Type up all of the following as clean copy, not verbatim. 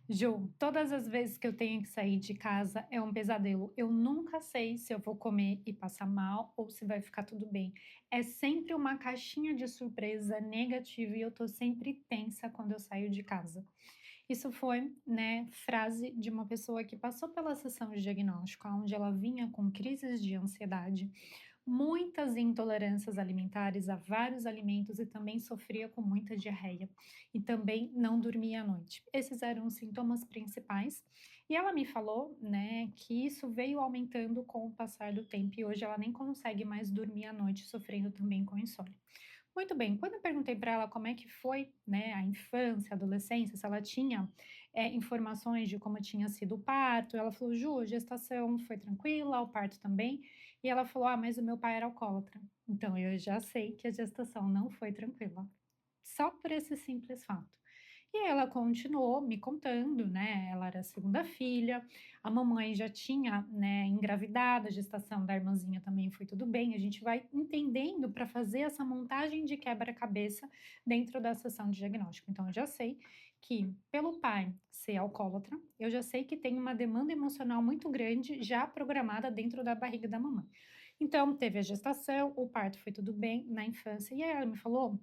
Ju, todas as vezes que eu tenho que sair de casa é um pesadelo. Eu nunca sei se eu vou comer e passar mal ou se vai ficar tudo bem. É sempre uma caixinha de surpresa negativa e eu tô sempre tensa quando eu saio de casa. Isso foi, né, frase de uma pessoa que passou pela sessão de diagnóstico, onde ela vinha com crises de ansiedade, muitas intolerâncias alimentares a vários alimentos e também sofria com muita diarreia e também não dormia à noite. Esses eram os sintomas principais. E ela me falou, né, que isso veio aumentando com o passar do tempo e hoje ela nem consegue mais dormir à noite, sofrendo também com insônia. Muito bem, quando eu perguntei para ela como é que foi, né, a infância, a adolescência, se ela tinha, informações de como tinha sido o parto, ela falou: "Ju, a gestação foi tranquila, o parto também". E ela falou: "Ah, mas o meu pai era alcoólatra". Então eu já sei que a gestação não foi tranquila, só por esse simples fato. E aí ela continuou me contando, né, ela era a segunda filha, a mamãe já tinha, né, engravidado, a gestação da irmãzinha também foi tudo bem, a gente vai entendendo para fazer essa montagem de quebra-cabeça dentro da sessão de diagnóstico. Então eu já sei que pelo pai ser alcoólatra, eu já sei que tem uma demanda emocional muito grande já programada dentro da barriga da mamãe. Então teve a gestação, o parto foi tudo bem na infância, e aí ela me falou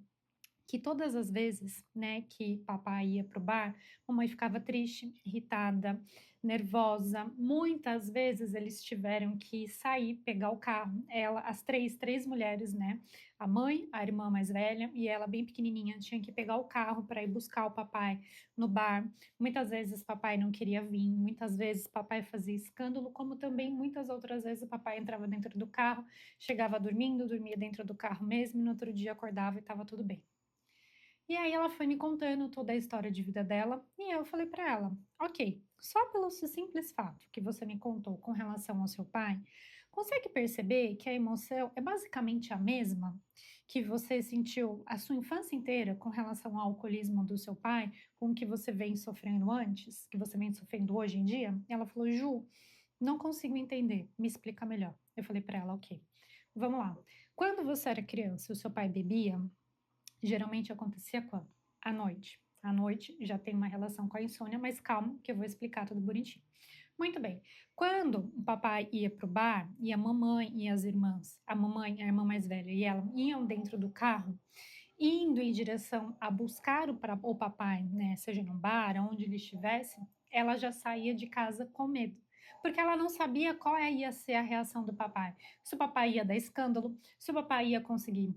que todas as vezes, né, que papai ia para o bar, mamãe ficava triste, irritada, nervosa. Muitas vezes eles tiveram que sair, pegar o carro. Ela, as três mulheres, né, a mãe, a irmã mais velha e ela bem pequenininha, tinha que pegar o carro para ir buscar o papai no bar. Muitas vezes papai não queria vir, muitas vezes papai fazia escândalo, como também muitas outras vezes o papai entrava dentro do carro, chegava dormindo, dormia dentro do carro mesmo e no outro dia acordava e estava tudo bem. E aí ela foi me contando toda a história de vida dela, e eu falei para ela: "Ok, só pelo simples fato que você me contou com relação ao seu pai, consegue perceber que a emoção é basicamente a mesma que você sentiu a sua infância inteira com relação ao alcoolismo do seu pai, com o que você vem sofrendo antes, que você vem sofrendo hoje em dia?" Ela falou: "Ju, não consigo entender, me explica melhor." Eu falei para ela: "Ok, vamos lá. Quando você era criança, o seu pai bebia?" Geralmente acontecia quando? À noite. À noite já tem uma relação com a insônia, mas calma que eu vou explicar tudo bonitinho. Muito bem. Quando o papai ia para o bar e a mamãe e as irmãs, a mamãe, a irmã mais velha e ela iam dentro do carro, indo em direção a buscar o papai, né, seja num bar, onde ele estivesse, ela já saía de casa com medo, porque ela não sabia qual ia ser a reação do papai. Se o papai ia dar escândalo, se o papai ia conseguir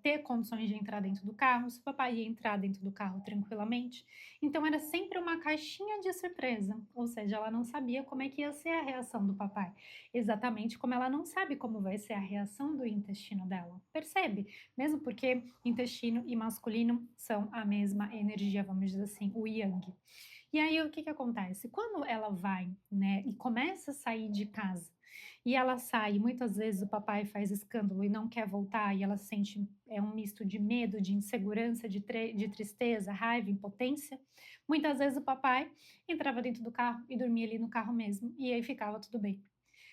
ter condições de entrar dentro do carro, se o papai ia entrar dentro do carro tranquilamente. Então era sempre uma caixinha de surpresa, ou seja, ela não sabia como é que ia ser a reação do papai, exatamente como ela não sabe como vai ser a reação do intestino dela. Percebe? Mesmo porque intestino e masculino são a mesma energia, vamos dizer assim, o yang. E aí o que que acontece? Quando ela vai, né, e começa a sair de casa, e ela sai, muitas vezes o papai faz escândalo e não quer voltar, e ela sente um misto de medo, de insegurança, de tristeza, raiva, impotência. Muitas vezes o papai entrava dentro do carro e dormia ali no carro mesmo, e aí ficava tudo bem.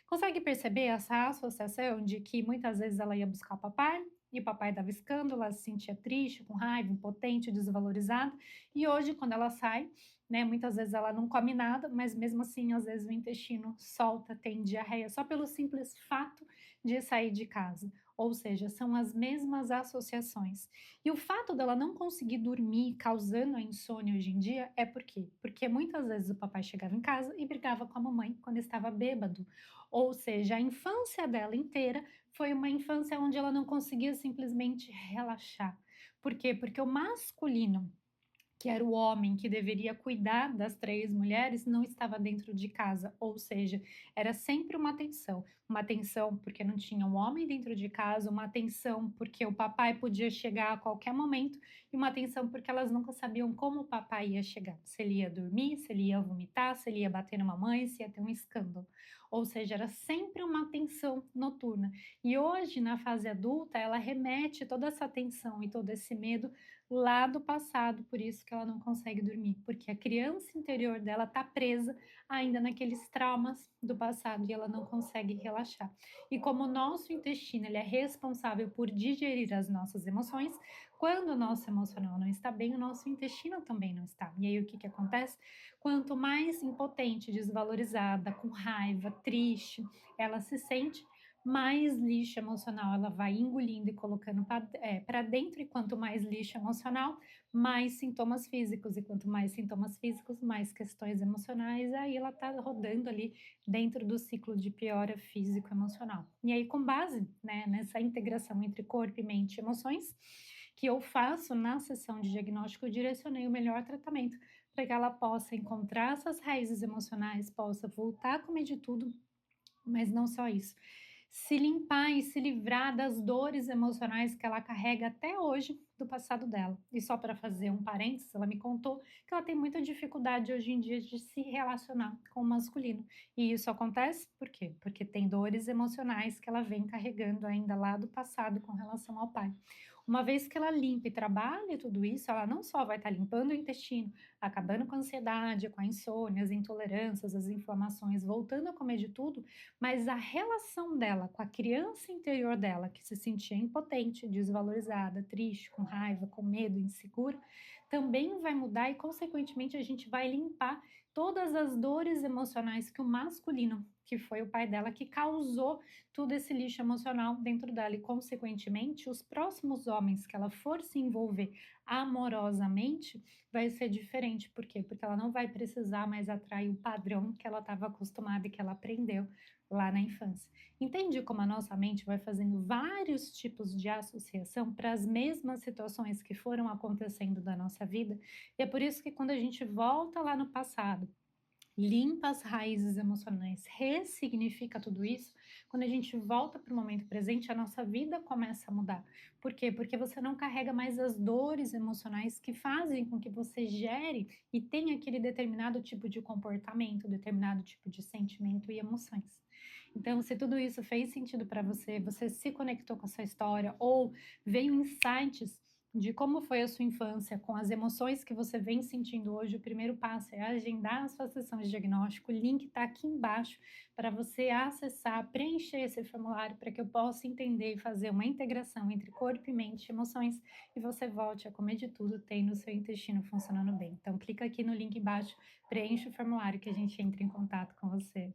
Consegue perceber essa associação de que muitas vezes ela ia buscar o papai e o papai dava escândalo, ela se sentia triste, com raiva, impotente, desvalorizada, e hoje quando ela sai, né, muitas vezes ela não come nada, mas mesmo assim, às vezes o intestino solta, tem diarreia, só pelo simples fato de sair de casa. Ou seja, são as mesmas associações. E o fato dela não conseguir dormir, causando a insônia hoje em dia, é por quê? Porque muitas vezes o papai chegava em casa e brigava com a mamãe quando estava bêbado. Ou seja, a infância dela inteira foi uma infância onde ela não conseguia simplesmente relaxar. Por quê? Porque o masculino, que era o homem que deveria cuidar das três mulheres, não estava dentro de casa, ou seja, era sempre uma tensão porque não tinha um homem dentro de casa, uma tensão porque o papai podia chegar a qualquer momento e uma tensão porque elas nunca sabiam como o papai ia chegar, se ele ia dormir, se ele ia vomitar, se ele ia bater numa mãe, se ia ter um escândalo, ou seja, era sempre uma tensão noturna. E hoje, na fase adulta, ela remete toda essa tensão e todo esse medo lá do passado, por isso que ela não consegue dormir, porque a criança interior dela está presa ainda naqueles traumas do passado e ela não consegue relaxar. E como o nosso intestino ele é responsável por digerir as nossas emoções, Quando o nosso emocional não está bem, o nosso intestino também não está. E aí o que que acontece? Quanto mais impotente, desvalorizada, com raiva, triste ela se sente, mais lixo emocional ela vai engolindo e colocando para dentro, e quanto mais lixo emocional, mais sintomas físicos, e quanto mais sintomas físicos, mais questões emocionais, aí ela está rodando ali dentro do ciclo de piora físico-emocional. E aí, com base, né, nessa integração entre corpo e mente e emoções, que eu faço na sessão de diagnóstico, eu direcionei o melhor tratamento para que ela possa encontrar essas raízes emocionais, possa voltar a comer de tudo, mas não só isso, se limpar e se livrar das dores emocionais que ela carrega até hoje do passado dela. E só para fazer um parênteses, ela me contou que ela tem muita dificuldade hoje em dia de se relacionar com o masculino. E isso acontece por quê? Porque tem dores emocionais que ela vem carregando ainda lá do passado com relação ao pai. Uma vez que ela limpa e trabalha tudo isso, ela não só vai estar limpando o intestino, acabando com a ansiedade, com a insônia, as intolerâncias, as inflamações, voltando a comer de tudo, mas a relação dela com a criança interior dela, que se sentia impotente, desvalorizada, triste, com raiva, com medo, insegura, também vai mudar e, consequentemente, a gente vai limpar todas as dores emocionais que o masculino, que foi o pai dela, que causou todo esse lixo emocional dentro dela. E, consequentemente, os próximos homens que ela for se envolver amorosamente vai ser diferente. Por quê? Porque ela não vai precisar mais atrair o padrão que ela estava acostumada e que ela aprendeu lá na infância. Entende como a nossa mente vai fazendo vários tipos de associação para as mesmas situações que foram acontecendo da nossa vida? E é por isso que quando a gente volta lá no passado, limpa as raízes emocionais, ressignifica tudo isso, quando a gente volta para o momento presente, a nossa vida começa a mudar. Por quê? Porque você não carrega mais as dores emocionais que fazem com que você gere e tenha aquele determinado tipo de comportamento, determinado tipo de sentimento e emoções. Então, se tudo isso fez sentido para você, você se conectou com a sua história ou veio insights de como foi a sua infância, com as emoções que você vem sentindo hoje, o primeiro passo é agendar a sua sessão de diagnóstico. O link está aqui embaixo para você acessar, preencher esse formulário para que eu possa entender e fazer uma integração entre corpo e mente e emoções e você volte a comer de tudo, tendo o seu intestino funcionando bem. Então, clica aqui no link embaixo, preenche o formulário que a gente entra em contato com você.